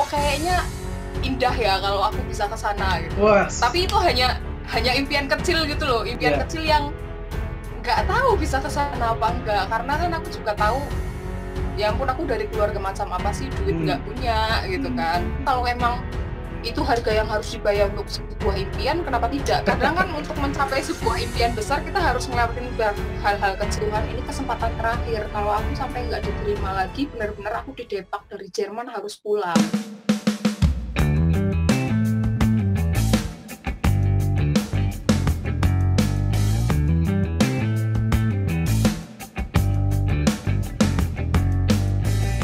kok kayaknya indah ya kalau aku bisa ke sana gitu. Wah. Tapi itu hanya impian kecil gitu loh, impian kecil yang nggak tahu bisa ke sana apa enggak, karena kan aku juga tahu ya ampun aku dari keluarga macam apa sih, duit nggak punya gitu kan. Kalau emang itu harga yang harus dibayar untuk sebuah impian, kenapa tidak? Kadang kan untuk mencapai sebuah impian besar kita harus ngelewatin hal-hal kecil. Ini kesempatan terakhir, kalau aku sampai nggak diterima lagi, benar-benar aku didepak dari Jerman harus pulang.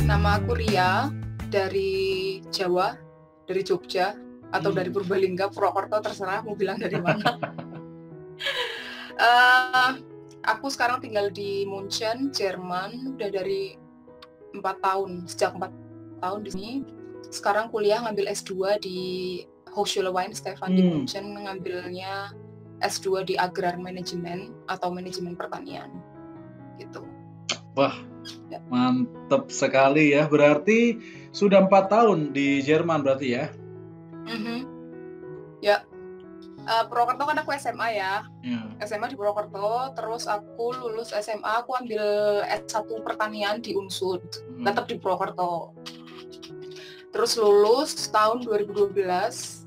Nama aku Ria, dari Jawa, dari Jogja, atau dari Purbalingga, Purwokerto, terserah mau bilang dari mana. Aku sekarang tinggal di München, Jerman, udah dari 4 tahun, sejak 4 tahun di sini. Sekarang kuliah ngambil S2 di Hochschule Weinstefan di München, ngambilnya S2 di Agrar Management atau Manajemen Pertanian, gitu. Wah, ya. Mantap sekali ya. Berarti sudah 4 tahun di Jerman berarti ya? Ya, Purwokerto kan aku SMA ya. SMA di Purwokerto, terus aku lulus SMA, aku ambil S1 Pertanian di Unsud, tetap di Purwokerto. Terus lulus tahun 2012,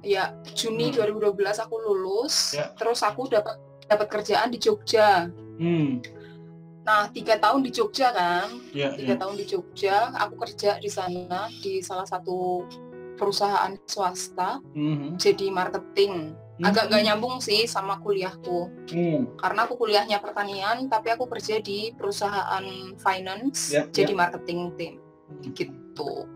ya Juni 2012 aku lulus, terus aku dapat kerjaan di Jogja. Nah, 3 tahun di Jogja kan, 3 tahun di Jogja, aku kerja di sana di salah satu perusahaan swasta, jadi marketing. Agak gak nyambung sih sama kuliahku, karena aku kuliahnya pertanian, tapi aku kerja di perusahaan finance, jadi marketing tim, gitu.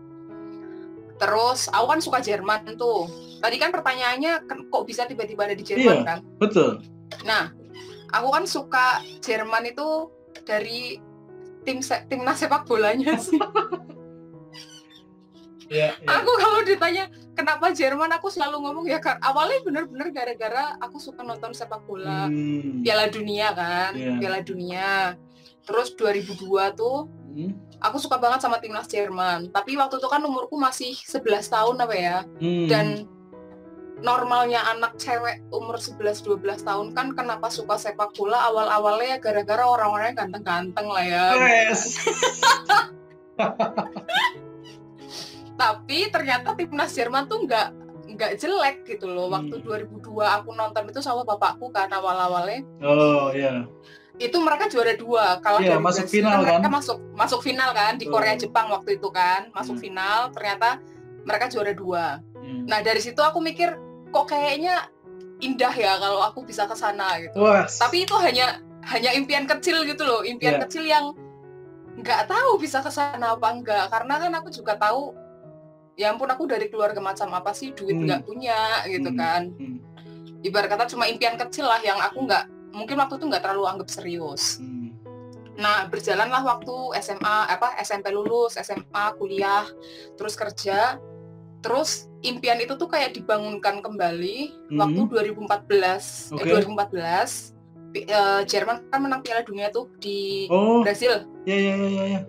Terus, aku kan suka Jerman tuh. Tadi kan pertanyaannya, kok bisa tiba-tiba ada di Jerman kan? Betul. Nah, aku kan suka Jerman itu dari timnas sepak bolanya sih. Aku kalau ditanya kenapa Jerman, aku selalu ngomong ya awalnya bener-bener gara-gara aku suka nonton sepak bola Piala Dunia kan, Piala Dunia. Terus 2002 tuh aku suka banget sama timnas Jerman. Tapi waktu itu kan umurku masih 11 tahun apa ya. Dan normalnya anak cewek umur 11-12 tahun kan kenapa suka sepak bola awal-awalnya gara-gara orang-orangnya ganteng-ganteng lah ya. Yes. Tapi ternyata timnas Jerman tuh nggak jelek gitu loh. Waktu 2002 aku nonton itu sama bapakku kan awal-awalnya. Oh iya. Itu mereka juara 2, kalah dari masuk Brasil. Final kan? Mereka masuk final kan di Korea Jepang waktu itu kan, masuk final, ternyata mereka juara 2. Nah, dari situ aku mikir kok kayaknya indah ya kalau aku bisa ke sana gitu. Tapi itu hanya impian kecil gitu loh, impian kecil yang nggak tahu bisa ke sana apa enggak, karena kan aku juga tahu ya ampun aku dari keluarga macam apa sih, duit nggak punya gitu kan. Ibarat kata cuma impian kecil lah yang aku mungkin waktu itu nggak terlalu anggap serius. Nah, berjalanlah waktu SMP lulus, SMA, kuliah, terus kerja. Terus impian itu tuh kayak dibangunkan kembali waktu 2014. 2014 Jerman kan menang Piala Dunia tuh di Brasil. Iya.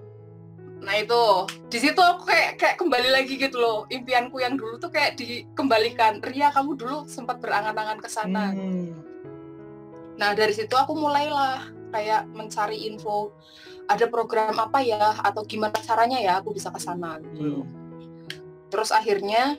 Nah itu, di situ aku kayak kembali lagi gitu loh. Impianku yang dulu tuh kayak dikembalikan. Ria, kamu dulu sempat berangan-angan ke sana. Nah, dari situ aku mulailah kayak mencari info, ada program apa ya, atau gimana caranya ya aku bisa ke sana gitu loh. Terus akhirnya,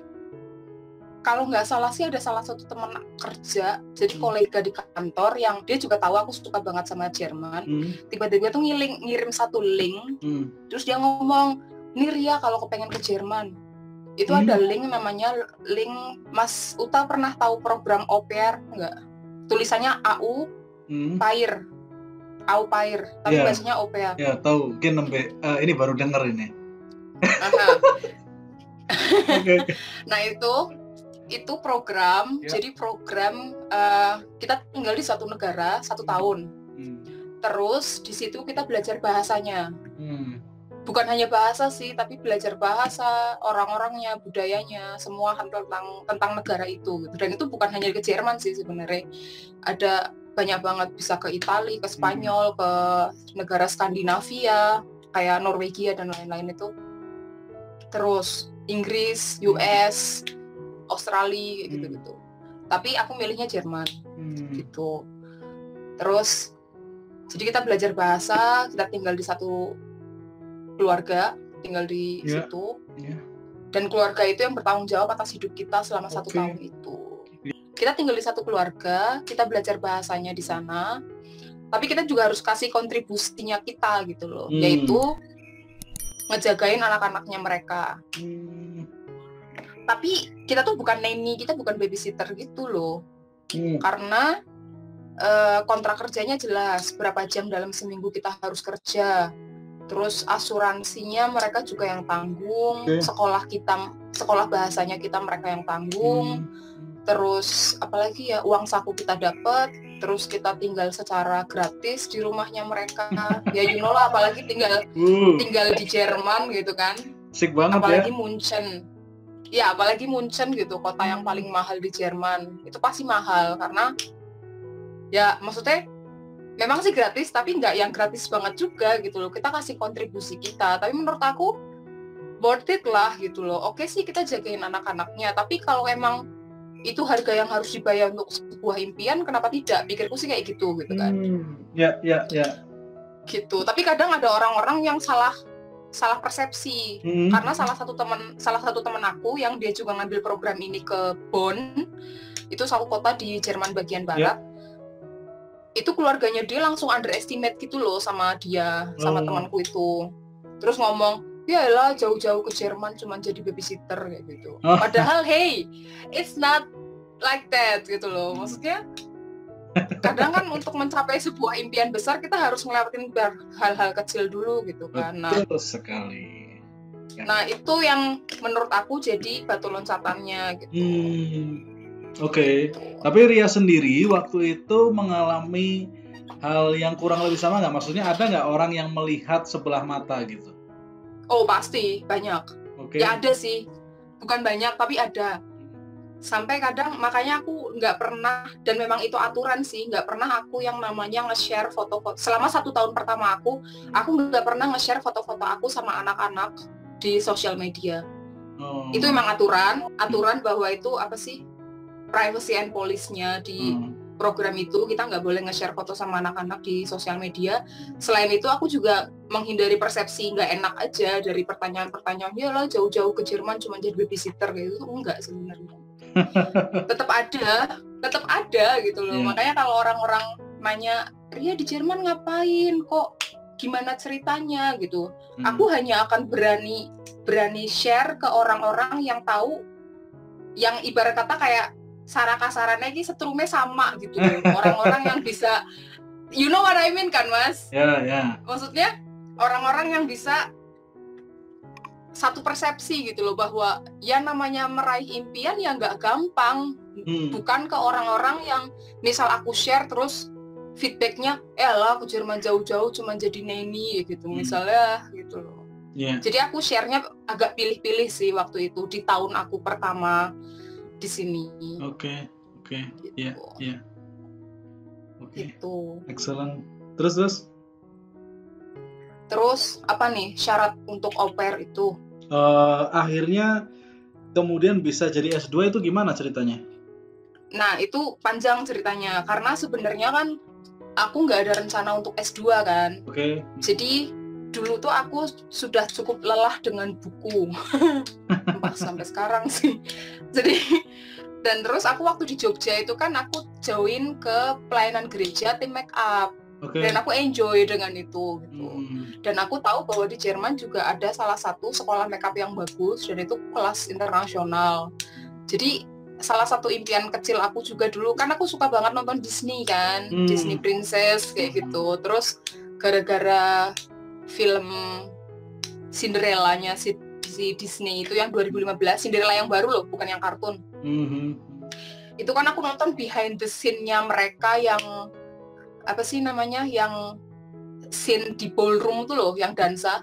kalau nggak salah sih ada salah satu teman kerja, jadi kolega di kantor yang dia juga tahu aku suka banget sama Jerman. Tiba-tiba tuh ngirim satu link, terus dia ngomong, "Nih Ria, kalau kepengen ke Jerman, itu ada link namanya link Mas Uta pernah tahu program au pair nggak? Tulisannya AU pair, au pair, tapi bahasanya au pair." Ya tahu, mungkin ini baru denger ini. Nah itu program, jadi program kita tinggal di satu negara 1 tahun. Terus di situ kita belajar bahasanya. Bukan hanya bahasa sih, tapi belajar bahasa, orang-orangnya, budayanya, semua tentang negara itu. Dan itu bukan hanya ke Jerman sih sebenarnya. Ada banyak banget, bisa ke Italia, ke Spanyol, ke negara Skandinavia, kayak Norwegia dan lain-lain itu. terus Inggris, US, Australia gitu-gitu. Tapi aku milihnya Jerman gitu. Terus jadi kita belajar bahasa, kita tinggal di satu keluarga, tinggal di situ. Dan keluarga itu yang bertanggung jawab atas hidup kita selama 1 tahun itu. Kita tinggal di satu keluarga, kita belajar bahasanya di sana, tapi kita juga harus kasih kontribusinya kita gitu loh, yaitu ngejagain anak-anaknya mereka. Tapi kita tuh bukan nanny, kita bukan babysitter gitu loh, karena kontrak kerjanya jelas, berapa jam dalam seminggu kita harus kerja. Terus asuransinya mereka juga yang tanggung, sekolah bahasanya kita mereka yang tanggung. Terus apalagi ya, uang saku kita dapat, terus kita tinggal secara gratis di rumahnya mereka. Ya you know lah, apalagi tinggal di Jerman gitu kan. Asik banget apalagi ya. Munchen. Ya, apalagi Munchen gitu, kota yang paling mahal di Jerman. Itu pasti mahal karena ya maksudnya memang sih gratis, tapi nggak yang gratis banget juga gitu loh. Kita kasih kontribusi kita, tapi menurut aku worth it lah gitu loh. Oke sih kita jagain anak-anaknya, tapi kalau emang itu harga yang harus dibayar untuk sebuah impian, kenapa tidak? Pikirku sih kayak gitu kan. Ya. Gitu. Tapi kadang ada orang-orang yang salah persepsi. Karena salah satu teman aku yang dia juga ngambil program ini ke Bonn, itu satu kota di Jerman bagian barat. Itu keluarganya dia langsung underestimate gitu loh sama dia, sama temanku itu. Terus ngomong, ya lah jauh-jauh ke Jerman cuma jadi babysitter kayak gitu. Padahal hey, it's not like that gitu loh. Maksudnya kadang kan untuk mencapai sebuah impian besar kita harus ngelewatin hal-hal kecil dulu gitu kan. Betul sekali. Nah itu yang menurut aku jadi batu loncatannya gitu. Oke. Tapi Ria sendiri waktu itu mengalami hal yang kurang lebih sama nggak? Maksudnya ada nggak orang yang melihat sebelah mata gitu? Oh pasti, banyak. Ya ada sih, bukan banyak tapi ada. Sampai kadang makanya aku nggak pernah, dan memang itu aturan sih, nggak pernah aku yang namanya nge-share foto-foto. Selama 1 tahun pertama aku nggak pernah nge-share foto-foto aku sama anak-anak di sosial media. Itu memang aturan bahwa itu apa sih, privacy and policy-nya di program itu, kita nggak boleh nge-share foto sama anak-anak di sosial media. Selain itu aku juga menghindari persepsi nggak enak aja dari pertanyaan-pertanyaan, ya lah jauh-jauh ke Jerman cuma jadi babysitter kayak gitu. Enggak sebenarnya. tetap ada gitu loh. Makanya kalau orang-orang nanya, Ria di Jerman ngapain, kok gimana ceritanya gitu, aku hanya akan berani share ke orang-orang yang tahu, yang ibarat kata kayak saraka-sarane ini setrume sama gitu loh. Orang-orang yang bisa, you know what I mean kan mas? Ya. Maksudnya orang-orang yang bisa satu persepsi gitu loh, bahwa ya namanya meraih impian ya nggak gampang. Bukan ke orang-orang yang misal aku share terus feedbacknya, lah aku Jerman jauh-jauh cuma jadi nanny gitu misalnya gitu loh. Jadi aku share-nya agak pilih-pilih sih waktu itu di tahun aku pertama di sini. Oke. Gitu. Oke. Gitu. Excellent. Terus apa nih syarat untuk au pair itu? Akhirnya kemudian bisa jadi S2 itu gimana ceritanya? Nah itu panjang ceritanya, karena sebenarnya kan aku nggak ada rencana untuk S2 kan. Jadi dulu tuh aku sudah cukup lelah dengan buku. Sampai sekarang sih. Jadi dan terus aku waktu di Jogja itu kan aku join ke pelayanan gereja tim make up. Dan aku enjoy dengan itu gitu. Dan aku tahu bahwa di Jerman juga ada salah satu sekolah makeup yang bagus, dan itu kelas internasional. Jadi salah satu impian kecil aku juga dulu, kan aku suka banget nonton Disney kan, Disney Princess kayak gitu. Terus gara-gara film Cinderella-nya si Disney itu yang 2015, Cinderella yang baru loh, bukan yang kartun. Itu kan aku nonton behind the scene-nya mereka yang apa sih namanya, yang scene di ballroom tuh loh, yang dansa.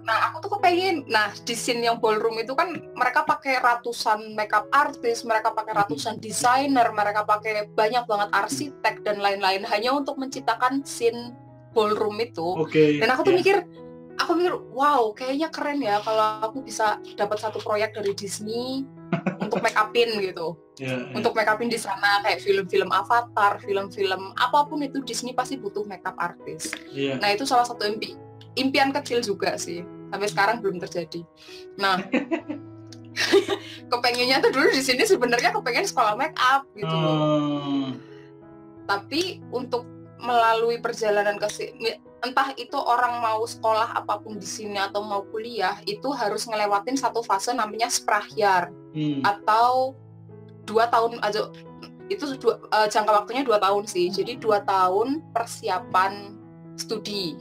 Nah aku tuh kepengen, di scene yang ballroom itu kan mereka pakai ratusan makeup artist, mereka pakai ratusan desainer, mereka pakai banyak banget arsitek dan lain-lain hanya untuk menciptakan scene ballroom itu. Dan aku tuh mikir, aku mikir, wow, kayaknya keren ya kalau aku bisa dapat satu proyek dari Disney untuk make upin gitu. Untuk make upin di sana, kayak film-film Avatar, film-film apapun itu Disney pasti butuh makeup artist. Nah, itu salah satu impian kecil juga sih. Sampai sekarang belum terjadi. Nah, kepengennya tuh dulu di sini sebenarnya kepengen sekolah make up gitu loh. Tapi untuk melalui perjalanan ke sini, entah itu orang mau sekolah apapun di sini atau mau kuliah, itu harus ngelewatin satu fase namanya sprahyar atau 2 tahun aja. Itu jangka waktunya 2 tahun sih. Jadi 2 tahun persiapan studi.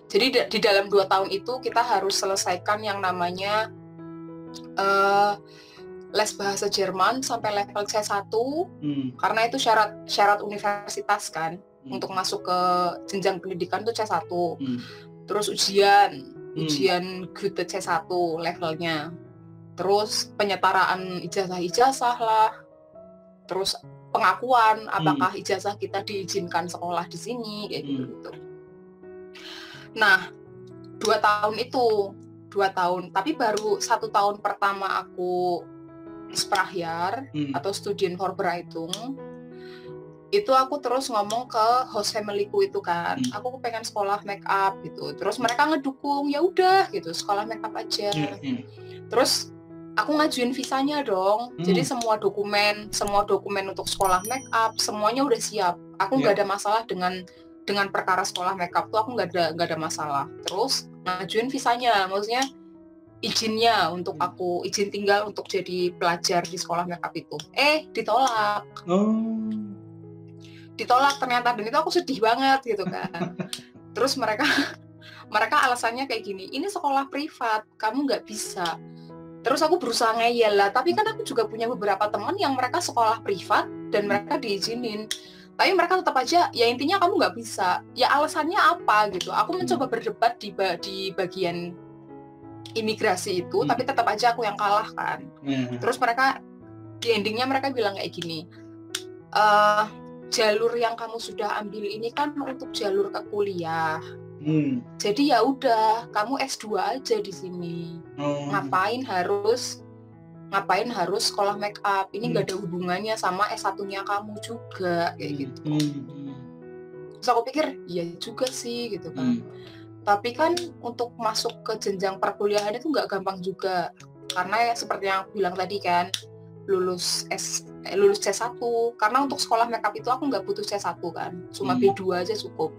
Jadi di dalam 2 tahun itu kita harus selesaikan yang namanya les bahasa Jerman sampai level C1 karena itu syarat universitas kan. Untuk masuk ke jenjang pendidikan itu C1. Terus ujian Goethe C1 levelnya. Terus penyetaraan ijazah lah. Terus pengakuan apakah ijazah kita diizinkan sekolah di sini kayak gitu. Nah, 2 tahun itu 2 tahun, tapi baru 1 tahun pertama aku sprahyar atau Studienvorbereitung itu aku terus ngomong ke host familyku itu kan, aku pengen sekolah make up gitu. Terus mereka ngedukung, ya udah gitu, sekolah make up aja. Terus aku ngajuin visanya dong. Jadi semua dokumen untuk sekolah make up semuanya udah siap. Aku nggak ada masalah dengan perkara sekolah make up tuh, aku nggak ada masalah. Terus ngajuin visanya, maksudnya izinnya untuk aku izin tinggal untuk jadi pelajar di sekolah make up itu. Ditolak. Ditolak ternyata, dan itu aku sedih banget gitu kan. Terus mereka alasannya kayak gini, ini sekolah privat, kamu nggak bisa. Terus aku berusaha ngeyel lah, tapi kan aku juga punya beberapa teman yang mereka sekolah privat dan mereka diizinin, tapi mereka tetap aja, ya intinya kamu nggak bisa. Ya alasannya apa gitu. Aku mencoba berdebat di bagian imigrasi itu, tapi tetap aja aku yang kalah kan. Terus mereka di endingnya mereka bilang kayak gini, jalur yang kamu sudah ambil ini kan untuk jalur ke kuliah. Jadi ya udah, kamu S2 aja di sini. Ngapain harus sekolah make up? Ini nggak ada hubungannya sama S1-nya kamu juga kayak gitu. Terus aku pikir, ya juga sih gitu kan. Tapi kan untuk masuk ke jenjang perkuliahan itu nggak gampang juga. Karena ya seperti yang aku bilang tadi kan, lulus C1. Karena untuk sekolah make up itu aku nggak butuh C1 kan, cuma B2 aja cukup.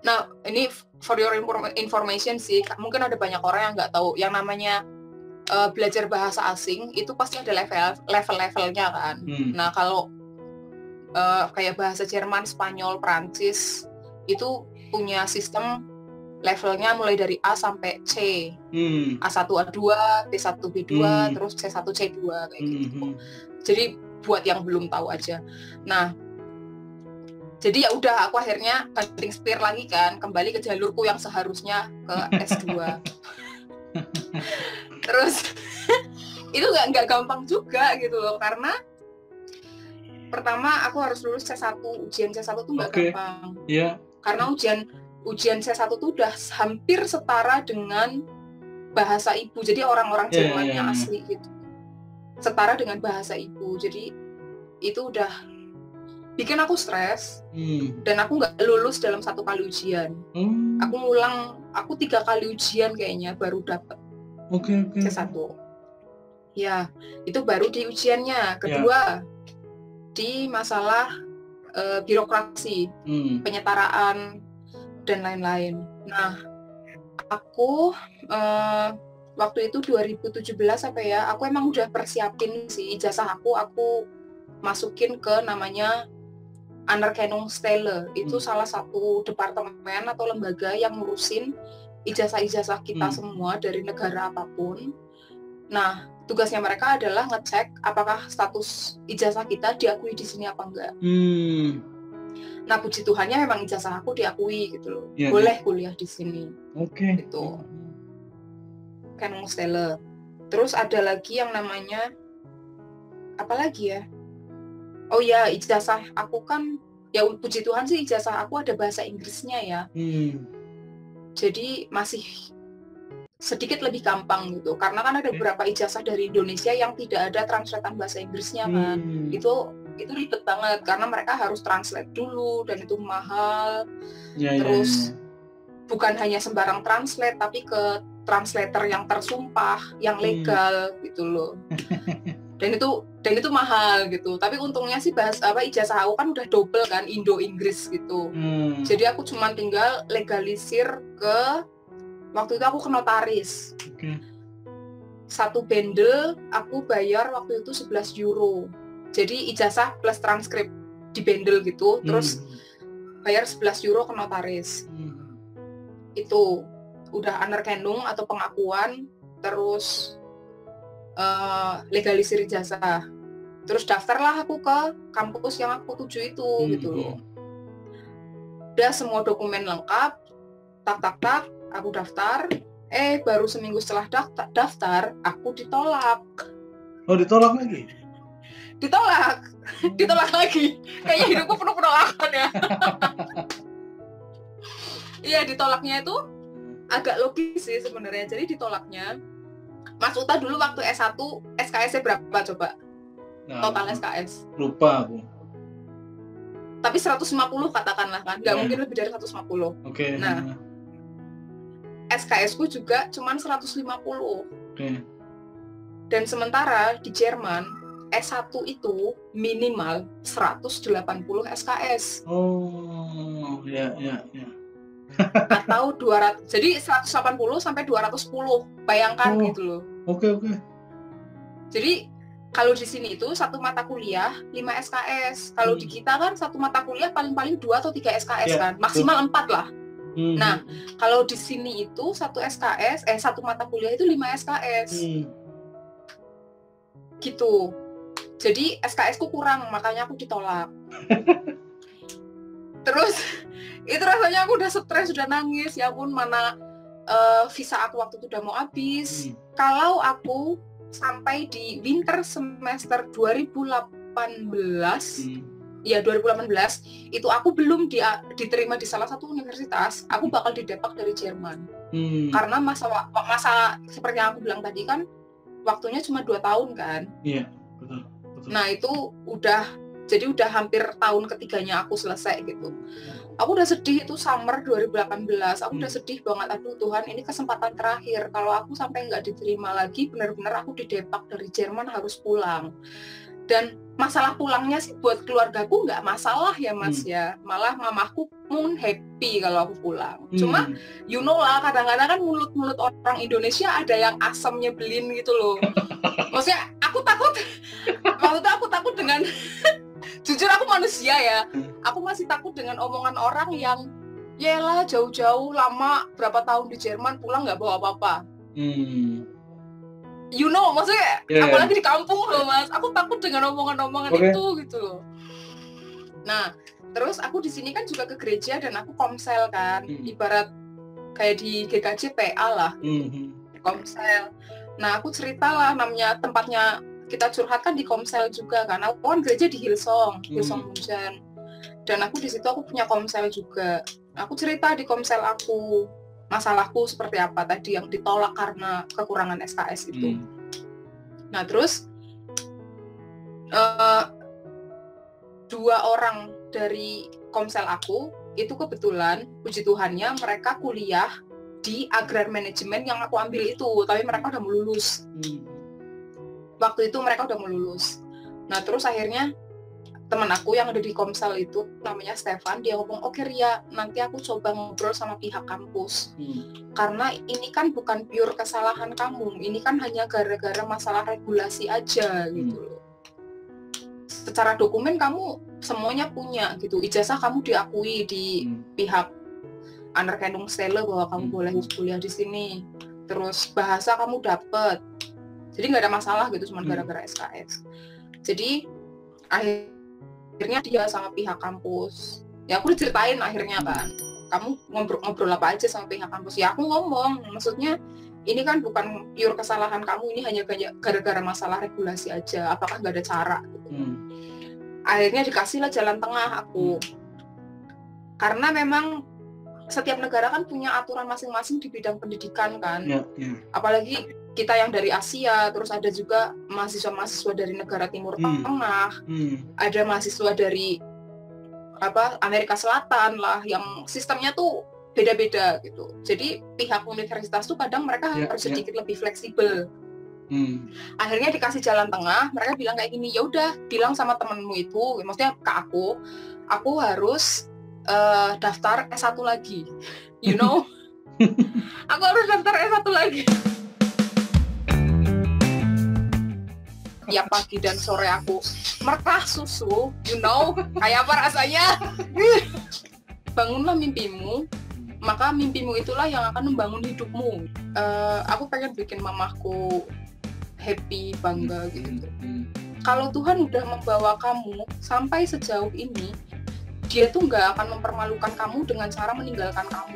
Nah, ini for your information sih, mungkin ada banyak orang yang nggak tahu, yang namanya belajar bahasa asing itu pasti ada level-levelnya kan. Nah, kalau kayak bahasa Jerman, Spanyol, Prancis itu punya sistem levelnya mulai dari A sampai C. A1, A2, B1, B2, terus C1, C2 kayak gitu. Jadi buat yang belum tahu aja. Nah, jadi ya udah, aku akhirnya banting setir lagi kan, kembali ke jalurku yang seharusnya ke S2. Terus itu nggak gampang juga gitu loh, karena pertama aku harus lulus C1, ujian C1 tuh nggak gampang. Karena ujian C1 tuh udah hampir setara dengan bahasa ibu. Jadi orang-orang Jerman yang asli gitu. Setara dengan bahasa ibu. Jadi itu udah bikin aku stres. Dan aku nggak lulus dalam 1 kali ujian. Aku 3 kali ujian kayaknya baru dapet C1. Ya, itu baru di ujiannya. Kedua, di masalah birokrasi, penyetaraan dan lain-lain. Nah, aku waktu itu 2017 aku emang udah persiapin sih ijazah aku masukin ke namanya Anerkennungsstelle. Itu salah satu departemen atau lembaga yang ngurusin ijazah-ijazah kita semua dari negara apapun. Nah, tugasnya mereka adalah ngecek apakah status ijazah kita diakui di sini apa enggak. Nah, puji Tuhannya memang ijazah aku diakui gitu loh. Boleh kuliah di sini. Gitu. Anerkennungsstelle. Terus ada lagi yang namanya apa lagi ya? Oh ya, ijazah aku kan ya puji Tuhan sih ijazah aku ada bahasa Inggrisnya ya. jadi masih sedikit lebih gampang gitu, karena kan ada beberapa ijazah dari Indonesia yang tidak ada translatean bahasa Inggrisnya kan. Itu ribet banget karena mereka harus translate dulu dan itu mahal. Terus bukan hanya sembarang translate, tapi ke translator yang tersumpah, yang legal gitu loh. Dan itu mahal gitu. Tapi untungnya sih ijazah aku kan udah double kan, Indo-Inggris gitu. Jadi aku cuma tinggal legalisir ke, waktu itu aku ke notaris. Satu bundle aku bayar waktu itu 11 euro. Jadi ijazah plus transkrip di bundle gitu, terus bayar 11 euro ke notaris. Itu udah anerkendung atau pengakuan, terus legalisir ijazah. Terus daftarlah aku ke kampus yang aku tuju itu gitu loh. Udah semua dokumen lengkap, tak, aku daftar. Baru seminggu setelah daftar, aku ditolak. Oh, ditolak lagi? Ditolak lagi. Kayaknya hidupku penuh penolakan ya. Iya, ditolaknya itu agak logis sih sebenarnya. Jadi ditolaknya, Mas Uta dulu waktu S1 SKS-nya berapa coba? Total SKS. Lupa aku. Tapi 150 katakanlah kan, nggak mungkin lebih dari 150. Nah, SKS-ku juga cuman 150. Dan sementara di Jerman S1 itu minimal 180 SKS. Oh, ya. Atau 200. Jadi 180 sampai 210. Bayangkan gitu loh. Oke. Jadi kalau di sini itu satu mata kuliah 5 SKS. Kalau di kita kan satu mata kuliah paling-paling 2 atau 3 SKS kan. Maksimal 4 lah. Nah, kalau di sini itu satu mata kuliah itu 5 SKS. Gitu. Jadi SKS ku kurang, makanya aku ditolak. Terus itu rasanya aku udah stres, udah nangis. Ya ampun, mana visa aku waktu itu udah mau habis. Kalau aku sampai di winter semester 2018, ya 2018 itu aku belum diterima di salah satu universitas, aku bakal didepak dari Jerman. Karena masa seperti yang aku bilang tadi kan waktunya cuma 2 tahun kan. Iya, betul. Nah itu udah hampir tahun ketiganya aku selesai gitu. Aku udah sedih, itu summer 2018. Aku udah sedih banget, aduh Tuhan, ini kesempatan terakhir. Kalau aku sampai nggak diterima lagi, benar-benar aku didepak dari Jerman, harus pulang. Dan masalah pulangnya sih buat keluargaku nggak masalah ya Mas ya. Malah mamaku pun happy kalau aku pulang. Cuma you know lah, kadang-kadang kan mulut-mulut orang Indonesia ada yang asam nyebelin gitu loh. Maksudnya aku takut, waktu itu aku takut dengan jujur aku manusia ya, aku masih takut dengan omongan orang yang yalah jauh-jauh lama berapa tahun di Jerman pulang nggak bawa apa-apa. You know, maksudnya apalagi di kampung loh Mas, aku takut dengan omongan-omongan itu gitu loh. Nah, terus aku di sini kan juga ke gereja dan aku komsel kan, ibarat kayak di GKJ PA lah, komsel. Nah, aku ceritalah, namanya tempatnya kita curhat kan di komsel juga kan. Aku kan gereja di Hillsong Munchen. Dan aku di situ aku punya komsel juga. Aku cerita di komsel aku masalahku seperti apa tadi yang ditolak karena kekurangan SKS itu. Nah, terus 2 orang dari komsel aku itu kebetulan puji Tuhannya mereka kuliah di agrar manajemen yang aku ambil itu, tapi mereka udah mau lulus. Waktu itu mereka udah mau lulus. Nah, terus akhirnya teman aku yang ada di komsel itu namanya Stefan, dia ngomong, oke Ria, nanti aku coba ngobrol sama pihak kampus. Karena ini kan bukan pure kesalahan kamu, ini kan hanya gara-gara masalah regulasi aja gitu loh. Secara dokumen kamu semuanya punya gitu, ijazah kamu diakui di pihak Anerkennungsstelle bahwa kamu boleh kuliah di sini. Terus bahasa kamu dapet. Jadi nggak ada masalah gitu, cuma gara-gara SKS. Jadi akhirnya dia sama pihak kampus. Ya aku diceritain akhirnya kan, kamu ngobrol apa aja sama pihak kampus. Ya aku ngomong, maksudnya ini kan bukan pure kesalahan kamu, ini hanya gara-gara masalah regulasi aja. Apakah nggak ada cara? Gitu. Akhirnya dikasihlah jalan tengah aku. Karena memang setiap negara kan punya aturan masing-masing di bidang pendidikan kan. Apalagi kita yang dari Asia, terus ada juga mahasiswa-mahasiswa dari negara Timur Tengah, ada mahasiswa dari Amerika Selatan lah, yang sistemnya tuh beda-beda gitu. Jadi pihak universitas tuh kadang mereka harus sedikit lebih fleksibel. Akhirnya dikasih jalan tengah, mereka bilang kayak gini, ya udah bilang sama temenmu itu, maksudnya ke aku harus daftar S1 lagi, you know. Aku harus daftar S1 lagi. Ya pagi dan sore aku merah susu, you know, kayak apa rasanya. Bangunlah mimpimu, maka mimpimu itulah yang akan membangun hidupmu. Aku pengen bikin mamaku happy, bangga gitu. Kalau Tuhan udah membawa kamu sampai sejauh ini, Dia tuh nggak akan mempermalukan kamu dengan cara meninggalkan kamu.